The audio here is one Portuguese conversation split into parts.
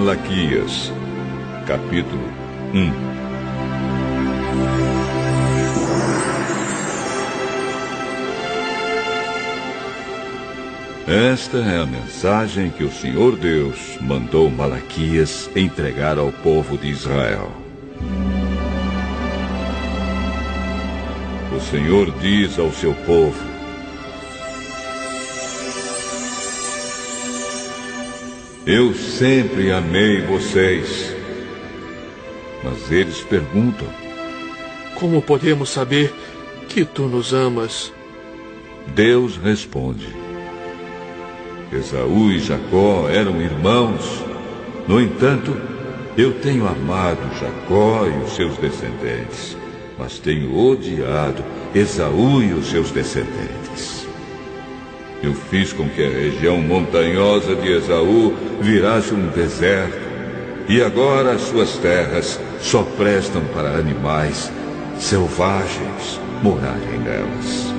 Malaquias, capítulo 1. Esta é a mensagem que o Senhor Deus mandou Malaquias entregar ao povo de Israel. O Senhor diz ao seu povo: eu sempre amei vocês. Mas eles perguntam: como podemos saber que tu nos amas? Deus responde: Esaú e Jacó eram irmãos. No entanto, eu tenho amado Jacó e os seus descendentes, mas tenho odiado Esaú e os seus descendentes. Eu fiz com que a região montanhosa de Esaú virasse um deserto, e agora as suas terras só prestam para animais selvagens morarem nelas.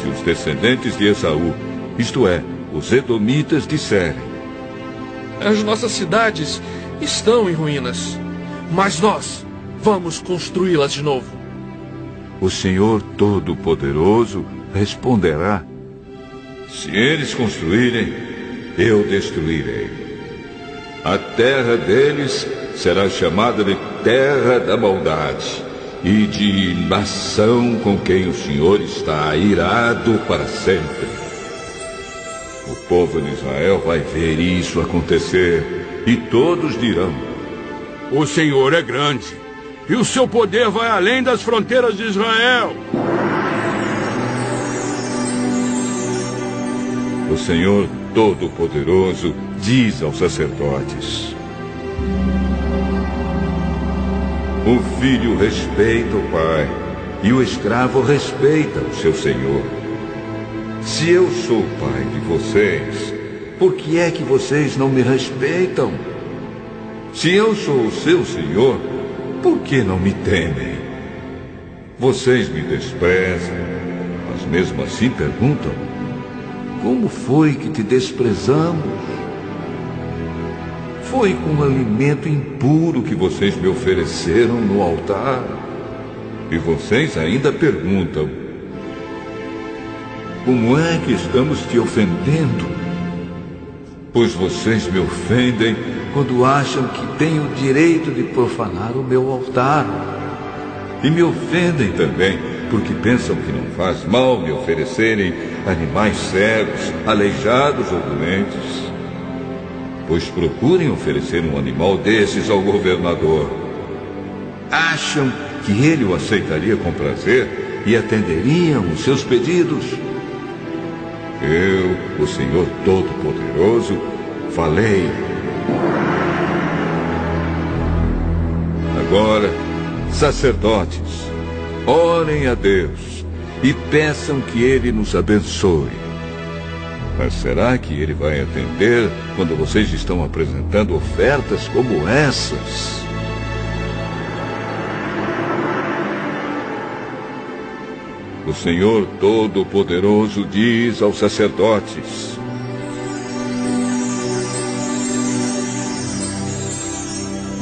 Se os descendentes de Esaú, isto é, os edomitas, disserem: as nossas cidades estão em ruínas, mas nós vamos construí-las de novo. O Senhor Todo-Poderoso responderá: se eles construírem, eu destruirei. A terra deles será chamada de terra da maldade e de nação com quem o Senhor está irado para sempre. O povo de Israel vai ver isso acontecer e todos dirão: o Senhor é grande e o seu poder vai além das fronteiras de Israel. O Senhor Todo-Poderoso diz aos sacerdotes: o filho respeita o pai e o escravo respeita o seu senhor. Se eu sou o pai de vocês, por que é que vocês não me respeitam? Se eu sou o seu senhor, por que não me temem? Vocês me desprezam, mas mesmo assim perguntam: como foi que te desprezamos? Foi com alimento impuro que vocês me ofereceram no altar. E vocês ainda perguntam: como é que estamos te ofendendo? Pois vocês me ofendem quando acham que têm o direito de profanar o meu altar. E me ofendem também porque pensam que não faz mal me oferecerem animais cegos, aleijados ou doentes. Pois procurem oferecer um animal desses ao governador. Acham que ele o aceitaria com prazer e atenderiam os seus pedidos? Eu, o Senhor Todo-Poderoso, falei. Agora, sacerdotes, orem a Deus e peçam que Ele nos abençoe. Mas será que Ele vai atender quando vocês estão apresentando ofertas como essas? O Senhor Todo-Poderoso diz aos sacerdotes: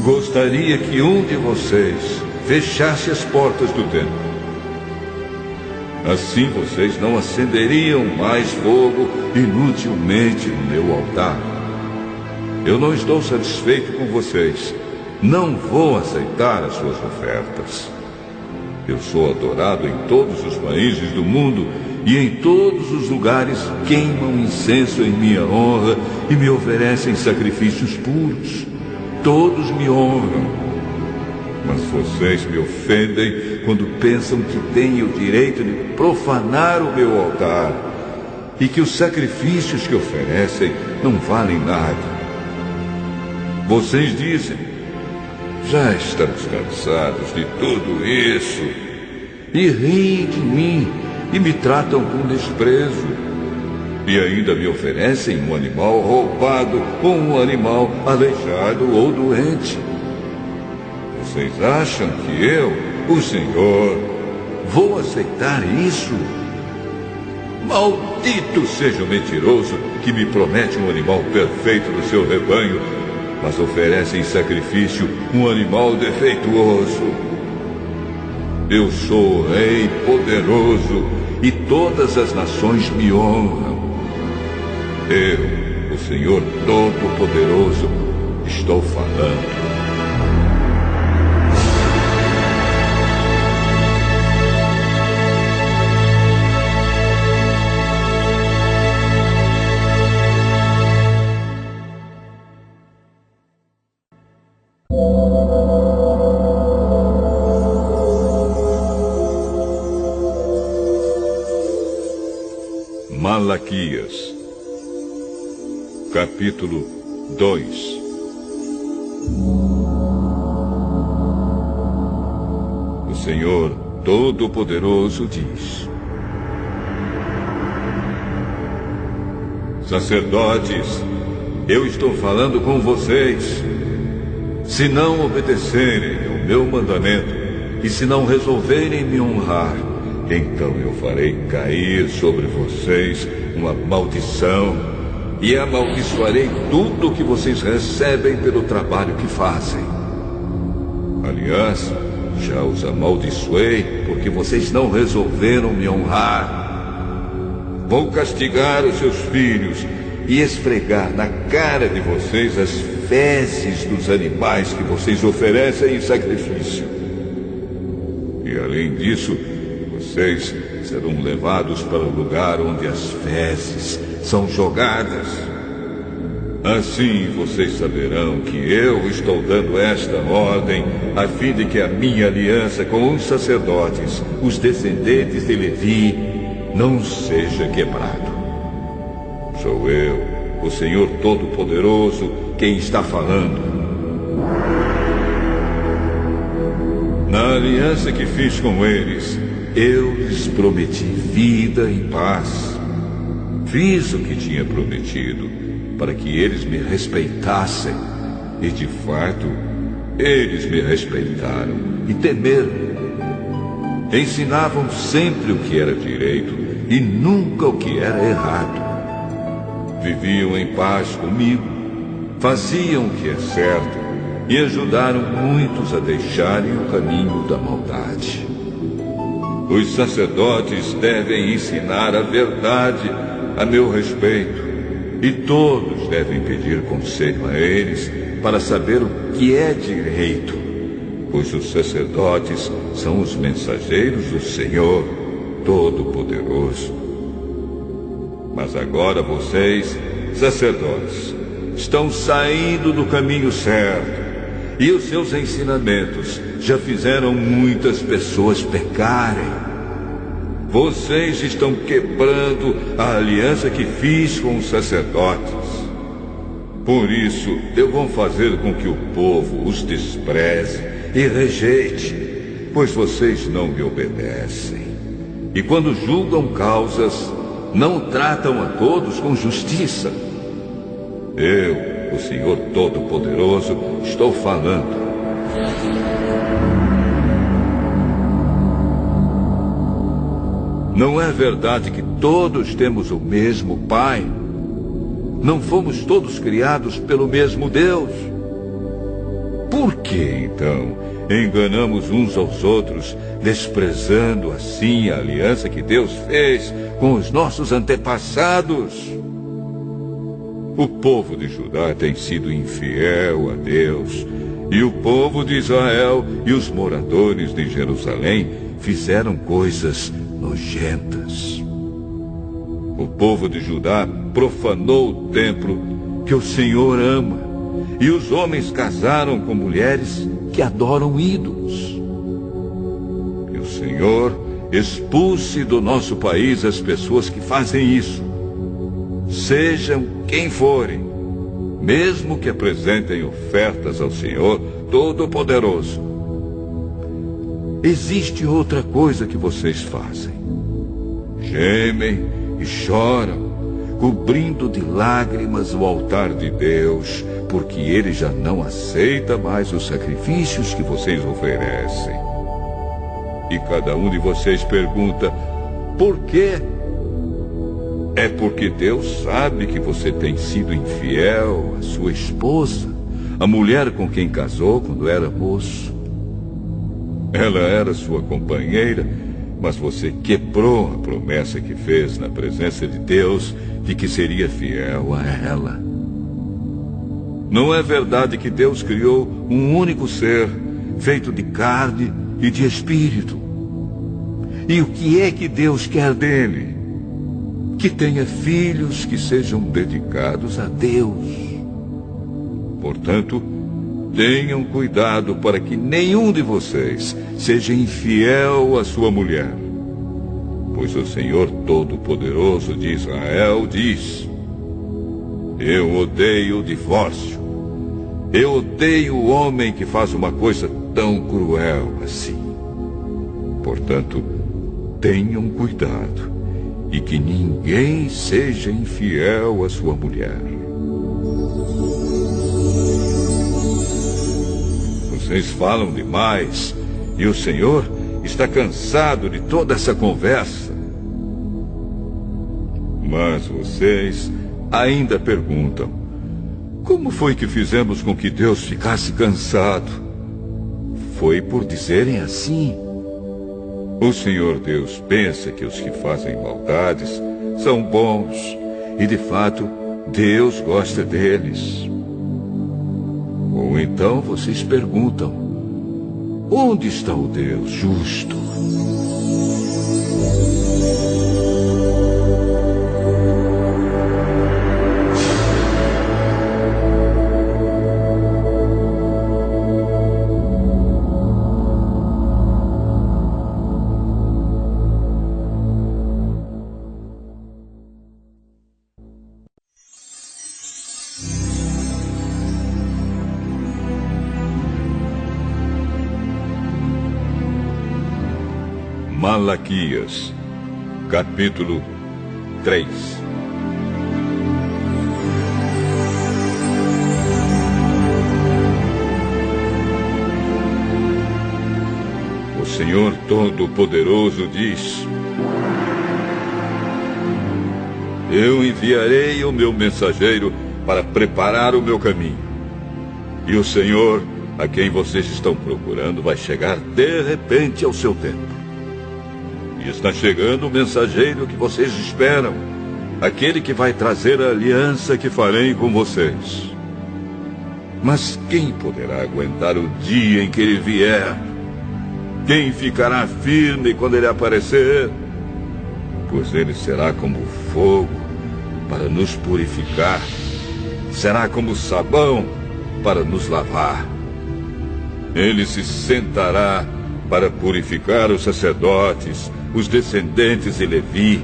gostaria que um de vocês fechasse as portas do templo. Assim vocês não acenderiam mais fogo inutilmente no meu altar. Eu não estou satisfeito com vocês. Não vou aceitar as suas ofertas. Eu sou adorado em todos os países do mundo e em todos os lugares queimam incenso em minha honra e me oferecem sacrifícios puros. Todos me honram. Mas vocês me ofendem quando pensam que têm o direito de profanar o meu altar e que os sacrifícios que oferecem não valem nada. Vocês dizem: já estamos cansados de tudo isso, e riem de mim e me tratam com desprezo. E ainda me oferecem um animal roubado ou um animal aleijado ou doente. Vocês acham que eu, o Senhor, vou aceitar isso? Maldito seja o mentiroso que me promete um animal perfeito do seu rebanho, mas oferece em sacrifício um animal defeituoso. Eu sou o Rei poderoso e todas as nações me honram. Eu, o Senhor Todo-Poderoso, estou falando. Malaquias, capítulo 2. O Senhor Todo-Poderoso diz: sacerdotes, eu estou falando com vocês. Se não obedecerem ao meu mandamento e se não resolverem me honrar, então eu farei cair sobre vocês uma maldição e amaldiçoarei tudo o que vocês recebem pelo trabalho que fazem. Aliás, já os amaldiçoei porque vocês não resolveram me honrar. Vou castigar os seus filhos e esfregar na cara de vocês as fezes dos animais que vocês oferecem em sacrifício. E além disso, vocês serão levados para o lugar onde as fezes são jogadas. Assim vocês saberão que eu estou dando esta ordem a fim de que a minha aliança com os sacerdotes, os descendentes de Levi, não seja quebrado. Sou eu, o Senhor Todo-Poderoso, quem está falando. Na aliança que fiz com eles, eu lhes prometi vida e paz. Fiz o que tinha prometido, para que eles me respeitassem. E, de fato, eles me respeitaram e temeram. Ensinavam sempre o que era direito e nunca o que era errado. Viviam em paz comigo, faziam o que é certo e ajudaram muitos a deixarem o caminho da maldade. Os sacerdotes devem ensinar a verdade a meu respeito, e todos devem pedir conselho a eles para saber o que é direito, pois os sacerdotes são os mensageiros do Senhor Todo-Poderoso. Mas agora vocês, sacerdotes, estão saindo do caminho certo, e os seus ensinamentos já fizeram muitas pessoas pecarem. Vocês estão quebrando a aliança que fiz com os sacerdotes. Por isso, eu vou fazer com que o povo os despreze e rejeite, pois vocês não me obedecem. E quando julgam causas, não tratam a todos com justiça. Eu, o Senhor Todo-Poderoso, estou falando. Não é verdade que todos temos o mesmo Pai? Não fomos todos criados pelo mesmo Deus? Por que, então, enganamos uns aos outros, desprezando assim a aliança que Deus fez com os nossos antepassados? O povo de Judá tem sido infiel a Deus, e o povo de Israel e os moradores de Jerusalém fizeram coisas nojentas. O povo de Judá profanou o templo que o Senhor ama, e os homens casaram com mulheres que adoram ídolos. Que o Senhor expulse do nosso país as pessoas que fazem isso, sejam quem forem, mesmo que apresentem ofertas ao Senhor Todo-Poderoso. Existe outra coisa que vocês fazem. Gemem e choram, cobrindo de lágrimas o altar de Deus, porque Ele já não aceita mais os sacrifícios que vocês oferecem. E cada um de vocês pergunta, por quê? É porque Deus sabe que você tem sido infiel à sua esposa, a mulher com quem casou quando era moço. Ela era sua companheira, mas você quebrou a promessa que fez na presença de Deus de que seria fiel a ela. Não é verdade que Deus criou um único ser, feito de carne e de espírito? E o que é que Deus quer dele? Que tenha filhos que sejam dedicados a Deus. Portanto, tenham cuidado para que nenhum de vocês seja infiel à sua mulher. Pois o Senhor Todo-Poderoso de Israel diz: eu odeio o divórcio. Eu odeio o homem que faz uma coisa tão cruel assim. Portanto, tenham cuidado e que ninguém seja infiel à sua mulher. Vocês falam demais e o Senhor está cansado de toda essa conversa. Mas vocês ainda perguntam: como foi que fizemos com que Deus ficasse cansado? Foi por dizerem assim. O Senhor Deus pensa que os que fazem maldades são bons e, de fato, Deus gosta deles. Ou então vocês perguntam: onde está o Deus justo? Malaquias, capítulo 3. O Senhor Todo-Poderoso diz: eu enviarei o meu mensageiro para preparar o meu caminho. E o Senhor, a quem vocês estão procurando, vai chegar de repente ao seu tempo. E está chegando o mensageiro que vocês esperam, aquele que vai trazer a aliança que farei com vocês. Mas quem poderá aguentar o dia em que ele vier? Quem ficará firme quando ele aparecer? Pois ele será como fogo para nos purificar, será como sabão para nos lavar. Ele se sentará para purificar os sacerdotes, os descendentes de Levi,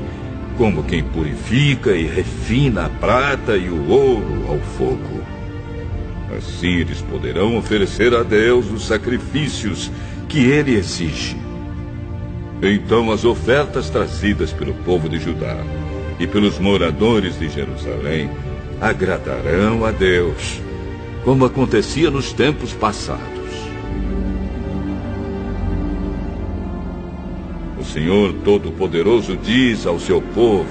como quem purifica e refina a prata e o ouro ao fogo. Assim eles poderão oferecer a Deus os sacrifícios que ele exige. Então as ofertas trazidas pelo povo de Judá e pelos moradores de Jerusalém agradarão a Deus, como acontecia nos tempos passados. O Senhor Todo-Poderoso diz ao seu povo: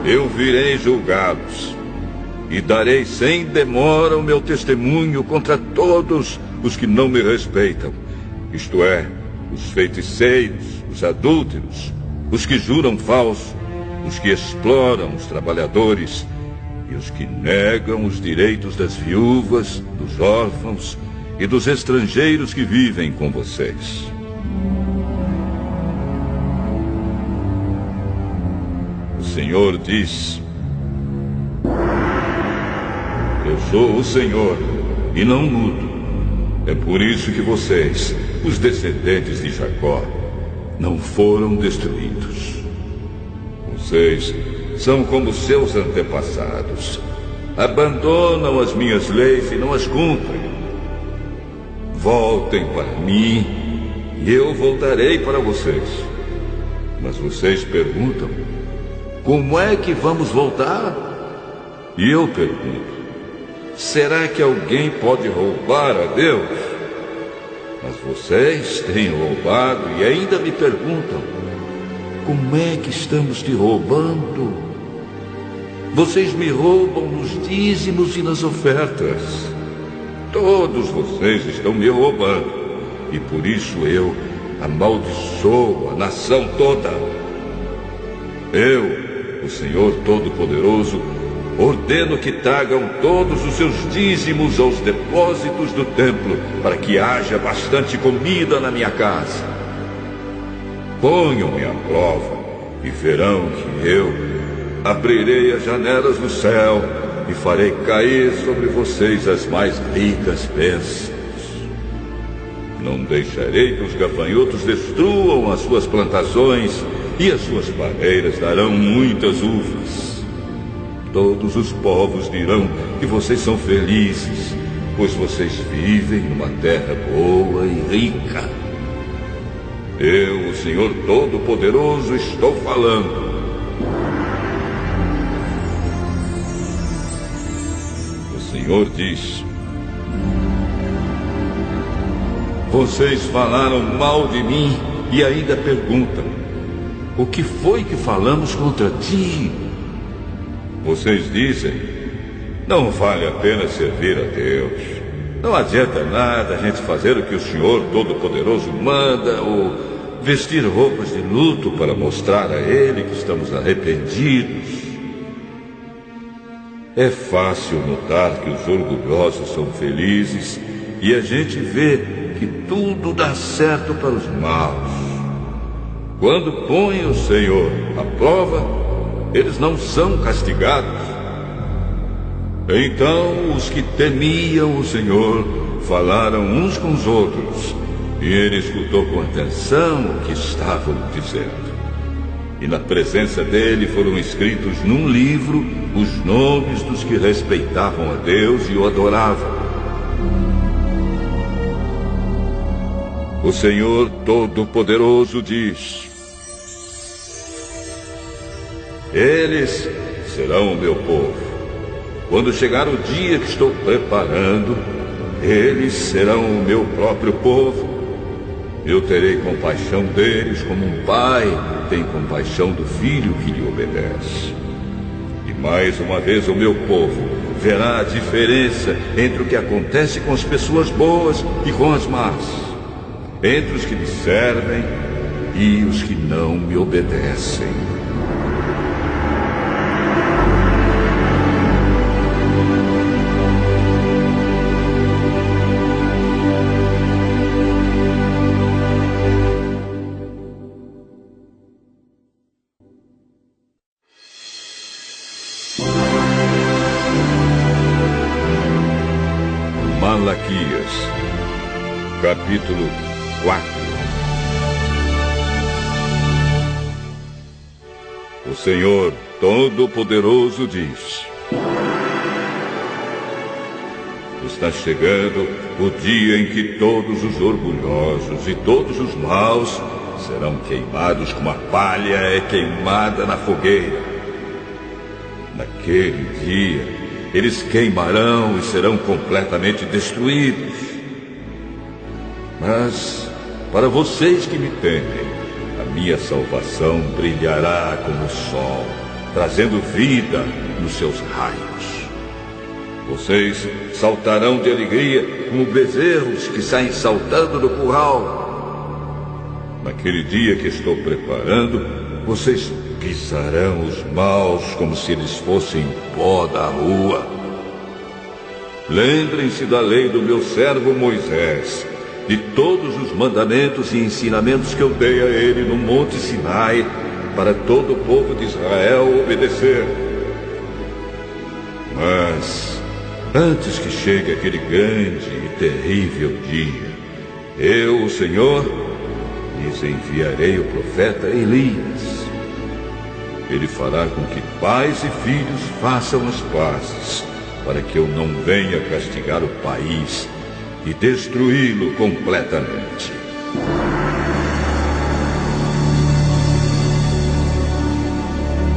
eu virei julgá-los e darei sem demora o meu testemunho contra todos os que não me respeitam, isto é, os feiticeiros, os adúlteros, os que juram falso, os que exploram os trabalhadores e os que negam os direitos das viúvas, dos órfãos e dos estrangeiros que vivem com vocês. O Senhor diz: eu sou o Senhor e não mudo. É por isso que vocês, os descendentes de Jacó, não foram destruídos. Vocês são como seus antepassados. Abandonam as minhas leis e não as cumprem. Voltem para mim e eu voltarei para vocês. Mas vocês perguntam: como é que vamos voltar? E eu pergunto: será que alguém pode roubar a Deus? Mas vocês têm roubado e ainda me perguntam: como é que estamos te roubando? Vocês me roubam nos dízimos e nas ofertas. Todos vocês estão me roubando, e por isso eu amaldiçoo a nação toda. Eu, o Senhor Todo-Poderoso, ordeno que tragam todos os seus dízimos aos depósitos do templo, para que haja bastante comida na minha casa. Ponham-me à prova e verão que eu abrirei as janelas do céu e farei cair sobre vocês as mais ricas bênçãos. Não deixarei que os gafanhotos destruam as suas plantações, e as suas pareiras darão muitas uvas. Todos os povos dirão que vocês são felizes, pois vocês vivem numa terra boa e rica. Eu, o Senhor Todo-Poderoso, estou falando. O Senhor diz: vocês falaram mal de mim e ainda perguntam: o que foi que falamos contra ti? Vocês dizem: não vale a pena servir a Deus. Não adianta nada a gente fazer o que o Senhor Todo-Poderoso manda, ou vestir roupas de luto para mostrar a Ele que estamos arrependidos. É fácil notar que os orgulhosos são felizes e a gente vê que tudo dá certo para os maus. Quando põem o Senhor à prova, eles não são castigados. Então os que temiam o Senhor falaram uns com os outros, e ele escutou com atenção o que estavam dizendo. E na presença dele foram escritos num livro os nomes dos que respeitavam a Deus e o adoravam. O Senhor Todo-Poderoso diz: eles serão o meu povo. Quando chegar o dia que estou preparando, eles serão o meu próprio povo. Eu terei compaixão deles como um pai tem compaixão do filho que lhe obedece. E mais uma vez o meu povo verá a diferença entre o que acontece com as pessoas boas e com as más, entre os que me servem e os que não me obedecem. Malaquias, capítulo 4. O Senhor Todo-Poderoso diz: está chegando o dia em que todos os orgulhosos e todos os maus serão queimados como a palha é queimada na fogueira. Naquele dia, eles queimarão e serão completamente destruídos. Mas, para vocês que me temem, a minha salvação brilhará como o sol, trazendo vida nos seus raios. Vocês saltarão de alegria como bezerros que saem saltando do curral. Naquele dia que estou preparando, vocês pisarão os maus como se eles fossem pó da rua. Lembrem-se da lei do meu servo Moisés, de todos os mandamentos e ensinamentos que eu dei a ele no Monte Sinai, para todo o povo de Israel obedecer. Mas, antes que chegue aquele grande e terrível dia, eu, o Senhor, lhes enviarei o profeta Elias. Ele fará com que pais e filhos façam as pazes, para que eu não venha castigar o país e destruí-lo completamente.